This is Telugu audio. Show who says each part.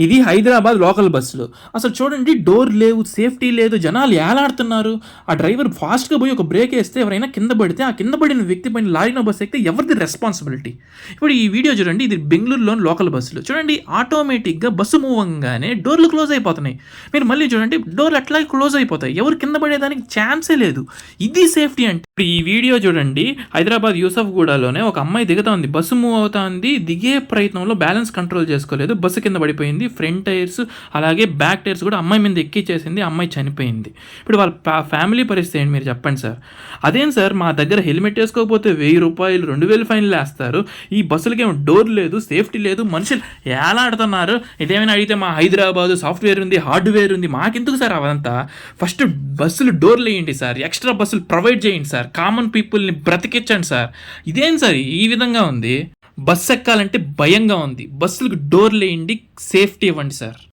Speaker 1: ఇది హైదరాబాద్ లోకల్ బస్సులు. అసలు చూడండి, డోర్ లేవు, సేఫ్టీ లేదు, జనాలు ఏలాడుతున్నారు. ఆ డ్రైవర్ ఫాస్ట్‌గా పోయి ఒక బ్రేక్ ఏస్తే ఎవరైనా కింద పడితే, ఆ కింద పడిన వ్యక్తి పైన లారీనో బస్సు ఎక్కితే ఎవరిది రెస్పాన్సిబిలిటీ? ఇప్పుడు ఈ వీడియో చూడండి. ఇది బెంగుళూరులోని లోకల్ బస్సులు. చూడండి, ఆటోమేటిక్‌గా బస్సు మూవ్ అవ్వంగానే డోర్‌లు క్లోజ్ అయిపోతున్నాయి. మీరు మళ్ళీ చూడండి, డోర్‌లు అట్లాగే క్లోజ్ అయిపోతాయి. ఎవరు కింద పడేదానికి ఛాన్సే లేదు. ఇది సేఫ్టీ అంటే. ఇప్పుడు ఈ వీడియో చూడండి, హైదరాబాద్ యూసఫ్‌గూడలోనే ఒక అమ్మాయి దిగుతా ఉంది. బస్సు మూవ్ అవుతా ఉంది. దిగే ప్రయత్నంలో బ్యాలెన్స్ కంట్రోల్ చేసుకోలేదు. బస్సు కింద పడిపోయింది. ఫ్రంట్ టైర్స్ అలాగే బ్యాక్ టైర్స్ కూడా అమ్మాయి మీద ఎక్కిచ్చేసింది. అమ్మాయి చనిపోయింది. ఇప్పుడు వాళ్ళ ఫ్యామిలీ పరిస్థితి ఏంటి మీరు చెప్పండి సార్? అదేం సార్, మా దగ్గర హెల్మెట్ వేసుకోకపోతే ₹1000, 2000 ఫైన్లు వేస్తారు. ఈ బస్సులకేమో డోర్ లేదు, సేఫ్టీ లేదు, మనుషులు ఏలాడుతున్నారు. ఇదేమైనా అడిగితే మా హైదరాబాదు సాఫ్ట్వేర్ ఉంది, హార్డ్వేర్ ఉంది. మాకెందుకు సార్ అవంతా? ఫస్ట్ బస్సులు డోర్లు వేయండి సార్, ఎక్స్ట్రా బస్సులు ప్రొవైడ్ చేయండి సార్, కామన్ పీపుల్ని బ్రతికించండి సార్. ఇదేం సార్ ఈ విధంగా ఉంది? బస్సు ఎక్కాలంటే భయంగా ఉంది. బస్సులకు డోర్లు వేయండి, సేఫ్టీ ఇవ్వండి సార్.